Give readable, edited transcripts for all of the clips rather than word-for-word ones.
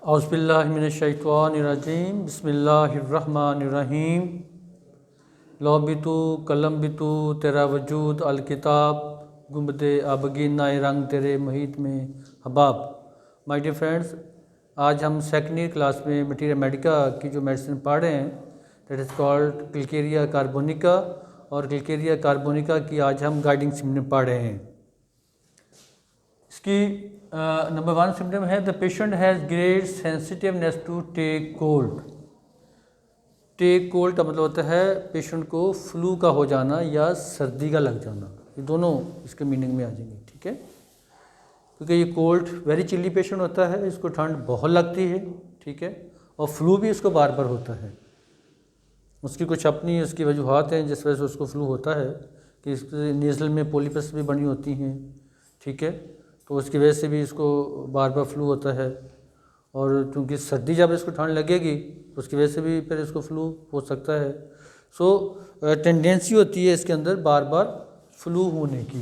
औज़ुबिल्लाहिमिनश्शैतानिर्रजीम बिस्मिल्लाहिर्रहमानिर्रहीम लौबितु कलम बितु तेरा वजूद अलकिताब गुंबदे आबगी नाए रंग तेरे मुहित में हबाब। माय डियर फ्रेंड्स, आज हम सेकेंड ईयर क्लास में मटीरिया मेडिका की जो मेडिसिन पढ़ रहे हैं दैट इज़ कॉल्ड क्लिकेरिया कार्बोनिका, और क्लिकेरिया कार्बोनिका की आज हम गाइडिंग सिम्टम पढ़ रहे हैं। इसकी नंबर 1 सिम्टम है the patient has great sensitiveness to take cold. Take cold का मतलब होता है पेशेंट को फ्लू का हो जाना या सर्दी का लग जाना, ये दोनों इसके मीनिंग में आ जाएंगे, ठीक है। क्योंकि ये कोल्ड वेरी चिल्ली पेशेंट होता है, इसको ठंड बहुत लगती है, ठीक है, और फ्लू भी इसको बार बार होता है। उसकी कुछ अपनी उसकी वजूहत हैं जिस वजह से उसको फ्लू होता है कि इसके नेज़ल में पोलिपस भी बनी होती हैं, ठीक है, तो उसकी वजह से भी इसको बार बार फ्लू होता है। और क्योंकि सर्दी जब इसको ठंड लगेगी तो उसकी वजह से भी फिर इसको फ्लू हो सकता है। सो टेंडेंसी होती है इसके अंदर बार बार फ्लू होने की।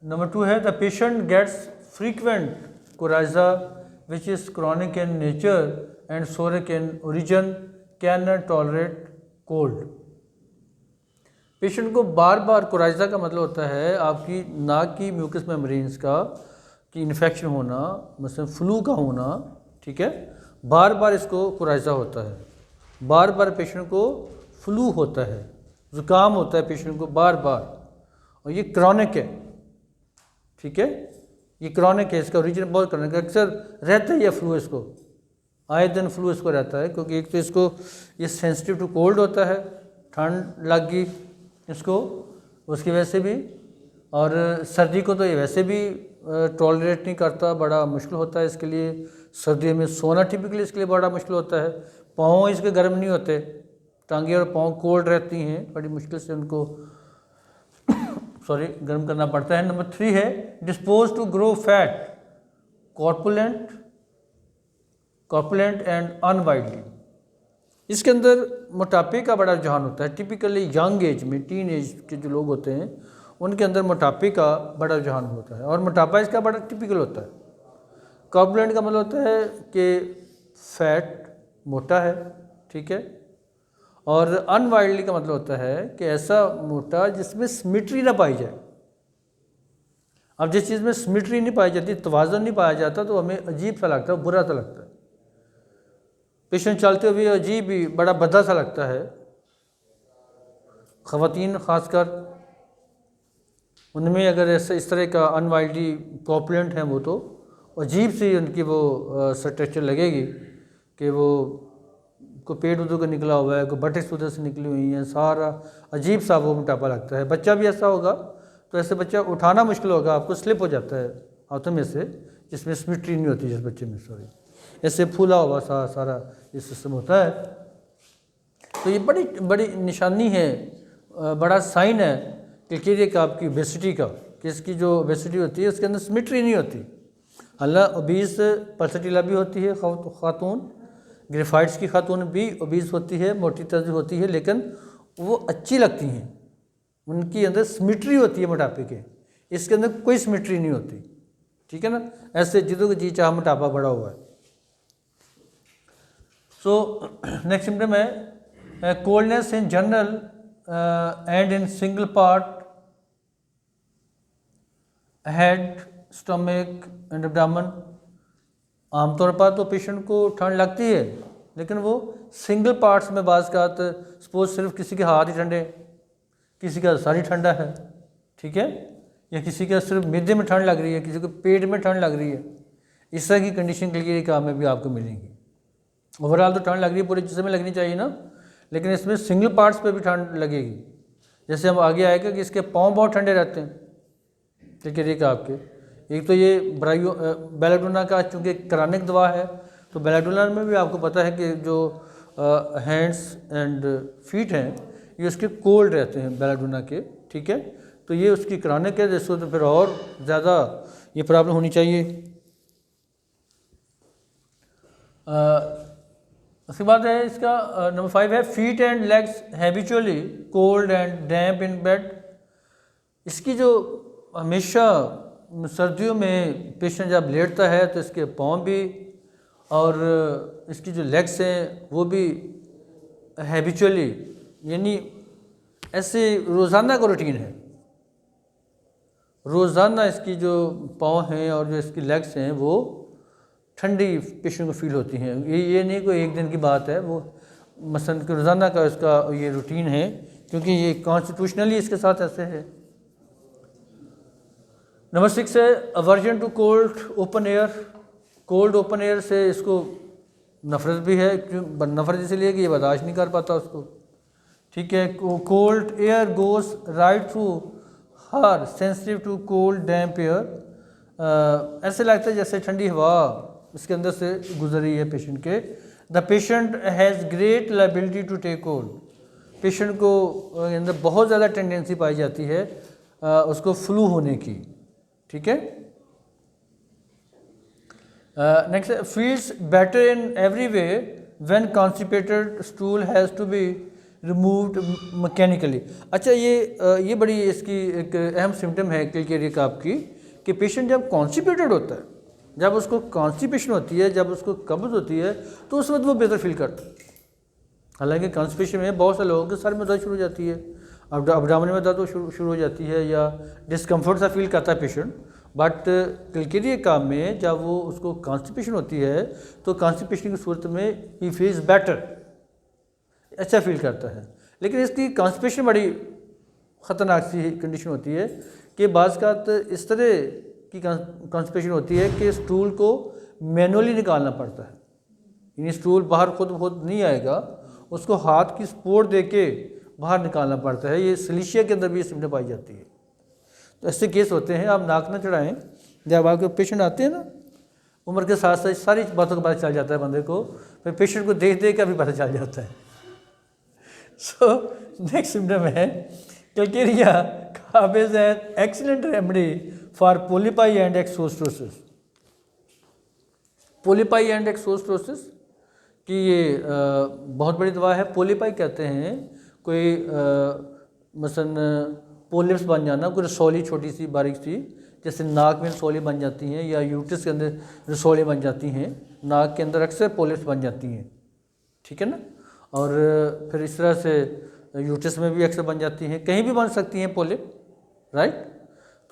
नंबर 2 है the patient gets frequent coryza which is chronic in nature and psoric in origin, can not tolerate cold. Patient को बार बार कोराइजा का मतलब होता है आपकी नाक की म्यूकस मेम्ब्रेन्स का कि इन्फेक्शन होना, मसलन फ्लू का होना, ठीक है, बार बार इसको कोराइजा होता है, बार बार पेशेंट को फ्लू होता है, ज़ुकाम होता है पेशेंट को बार बार, और ये क्रॉनिक है, ठीक है, ये क्रॉनिक है, इसका ओरिजिन बहुत क्रॉनिक है, अक्सर रहता है ये फ्लू, इसको आए दिन फ्लू इसको रहता है। क्योंकि एक तो इसको ये सेंसिटिव टू कोल्ड होता है, ठंड लग गई इसको उसकी वजह से भी, और सर्दी को तो ये वैसे भी टॉलरेट नहीं करता, बड़ा मुश्किल होता है इसके लिए। सर्दियों में सोना टिपिकली इसके लिए बड़ा मुश्किल होता है, पाँव इसके गर्म नहीं होते, टांगे और पाँव कोल्ड रहती हैं, बड़ी मुश्किल से उनको गर्म करना पड़ता है। नंबर 3 है dispose to grow fat, corpulent and unwieldily. इसके अंदर मोटापे का बड़ा रुझान होता है, टिपिकली यंग एज में, टीन एज के जो लोग होते हैं उनके अंदर मोटापे का बड़ा रुझान होता है, और मोटापा इसका बड़ा टिपिकल होता है। कॉर्पुलेंट का मतलब होता है कि फैट मोटा है, ठीक है, और अनवाइडली का मतलब होता है कि ऐसा मोटा जिसमें सिमेट्री ना पाई जाए। अब जिस चीज़ में सिमेट्री नहीं पाई जाती, तवाज़ुन नहीं पाया जाता, तो हमें अजीब सा लगता है, बुरा सा लगता है। पेशेंट चलते हुए अजीब ही बड़ा भद्दा सा लगता है, ख़वातीन ख़ासकर उनमें अगर ऐसा इस तरह का अनवाइडली कॉर्पुलेंट हैं वो, तो अजीब सी उनकी वो स्ट्रक्चर लगेगी कि वो को पेट उधर का निकला हुआ है, कोई बटेक्स उधर से निकली हुई हैं, सारा अजीब सा वो मोटापा लगता है। बच्चा भी ऐसा होगा तो ऐसे बच्चा उठाना मुश्किल होगा, आपको स्लिप हो जाता है हाथों में से, जिसमें सिमेट्री नहीं होती, जिस बच्चे में ऐसे फूला हुआ सारा ये सिस्टम होता है। तो ये बड़ी बड़ी निशानी है, बड़ा साइन है क्लिकेरिया का, आपकी ओबेसिटी का, कि इसकी जो ओबेसिटी होती है उसके अंदर सिमेट्री नहीं होती। हालांकि ओबीस पल्सटीला भी होती है खातून, ग्रेफाइट्स की खातून भी ओबीस होती है, मोटी तज़ होती है, लेकिन वो अच्छी लगती हैं, उनकी अंदर सिमेट्री होती है मोटापे के, इसके अंदर कोई सिमेट्री नहीं होती, ठीक है ना। ऐसे जिदों को जी चाह मोटापा बढ़ा हुआ है। सो नेक्स्ट सिम्टम है coldness in general and in single part head, stomach and abdomen. आमतौर पर तो पेशेंट को ठंड लगती है, लेकिन वो सिंगल पार्ट्स में बाज़ का सपोज सिर्फ किसी के हाथ ही ठंडे, किसी का सारी ठंडा है, ठीक है, या किसी का सिर्फ मैदे में ठंड लग रही है, किसी को पेट में ठंड लग रही है, इस तरह की कंडीशन क्लिकेरिया में भी आपको मिलेंगी। ओवरऑल तो ठंड लग रही है, पूरे जिस्म में लगनी चाहिए ना, लेकिन इसमें सिंगल पार्ट्स पे भी ठंड लगेगी। जैसे हम आगे आएगा कि इसके पाँव बहुत ठंडे रहते हैं क्लिकेरिया आपके। एक तो ये बेलाडोना का चूँकि क्रॉनिक दवा है, तो बेलाडोना में भी आपको पता है कि जो हैंड्स एंड फीट हैं ये उसके कोल्ड रहते हैं बेलाडोना के, ठीक है, तो ये उसकी क्रॉनिक है, जिसको तो फिर और ज़्यादा ये प्रॉब्लम होनी चाहिए। उसके बाद है इसका नंबर 5 है feet and legs habitually cold and damp in bed. इसकी जो हमेशा सर्दियों में पेशेंट जब लेटता है तो इसके पाँव भी और इसकी जो लेग्स हैं वो भी हैबिचुअली, यानी ऐसे रोज़ाना का रूटीन है, रोज़ाना इसकी जो पाँव हैं और जो इसकी लेग्स हैं वो ठंडी पेशेंट को फील होती हैं। ये नहीं कोई एक दिन की बात है, वो मसलन कि रोज़ाना का इसका ये रूटीन है, क्योंकि ये कॉन्स्टिट्यूशनली इसके साथ ऐसे है। नंबर 6 है aversion to cold open air. Cold open air से इसको नफरत भी है, क्यों नफरत इसलिए कि ये बर्दाश्त नहीं कर पाता उसको, ठीक है। Cold air goes right through her sensitive to cold damp air. ऐसे लगता है जैसे ठंडी हवा इसके अंदर से गुजर रही है पेशेंट के। The patient has great liability to take cold. Patient को अंदर बहुत ज़्यादा टेंडेंसी पाई जाती है उसको फ्लू होने की, ठीक है। Next feels better in every way when constipated stool has to be removed mechanically. अच्छा, ये बड़ी इसकी एक अहम सिम्टम है क्लिकेरिया काफ की, कि पेशेंट जब कॉन्स्टिपेटेड होता है, जब उसको कॉन्स्टिपेशन होती है, जब उसको कब्ज़ होती है, तो उस वक्त वो बेहतर फील करता है। हालांकि कॉन्स्टिपेशन में बहुत से लोगों के सर में दर्द शुरू हो जाती है, अब्डामन में दर्द शुरू हो जाती है, या डिस्कम्फर्ट सा फील करता है पेशेंट। बट क्लिकेरिया काफ में जब वो उसको कॉन्स्टिपेशन होती है तो कॉन्स्टिपेशन की सूरत में ही फील्स बेटर, अच्छा फील करता है। लेकिन इसकी कॉन्स्टिपेशन बड़ी ख़तरनाक सी कंडीशन होती है कि बाज़ का इस तरह की कॉन्स्टिपेशन होती है कि स्टूल को मैनुअली निकालना पड़ता है, यानी स्टूल बाहर खुद नहीं आएगा, उसको हाथ की सपोर्ट दे के बाहर निकालना पड़ता है। ये सिलिशिया के अंदर भी सिम्टम पाई जाती है। तो ऐसे केस होते हैं, आप नाक न चढ़ाएँ, जब आपके पेशेंट आते हैं ना, उम्र के साथ साथ सारी बातों का पता चल जाता है बंदे को, फिर पेशेंट को देख के अभी पता चल जाता है। सो नेक्स्ट सिम्टम है क्लिकेरिया काफ is an excellent remedy for polypi and exostosis. Polypi and exostosis की ये बहुत बड़ी दवा है। पोलीपाई कहते हैं कोई मसलन पोलिप्स बन जाना, कोई रसौली छोटी सी बारीक सी, जैसे नाक में रसौली बन जाती हैं या यूट्रस के अंदर रसौली बन जाती हैं, नाक के अंदर अक्सर पोलिप्स बन जाती हैं, ठीक है ना। और फिर इस तरह से यूट्रस में भी अक्सर बन जाती हैं, कहीं भी बन सकती हैं पोलिप, राइट।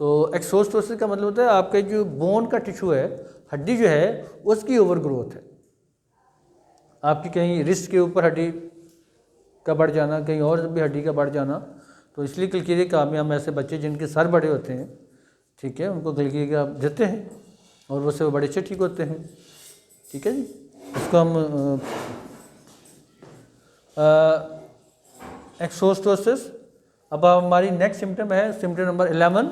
तो एक्सोस्टोसिस का मतलब होता है आपके जो बोन का टिश्यू है, हड्डी जो है उसकी ओवर ग्रोथ है। आपकी कहीं रिस्ट के ऊपर हड्डी का बढ़ जाना, कहीं और भी हड्डी का बढ़ जाना। तो इसलिए क्लिकेरिया काफ में हम ऐसे बच्चे जिनके सर बड़े होते हैं, ठीक है, उनको क्लिकेरिया काफ देते हैं और वो से बड़े अच्छे ठीक होते हैं, ठीक है जी। इसको हम एक्सोस्टोसिस। अब हमारी नेक्स्ट सिम्टम है सिम्टम नंबर 11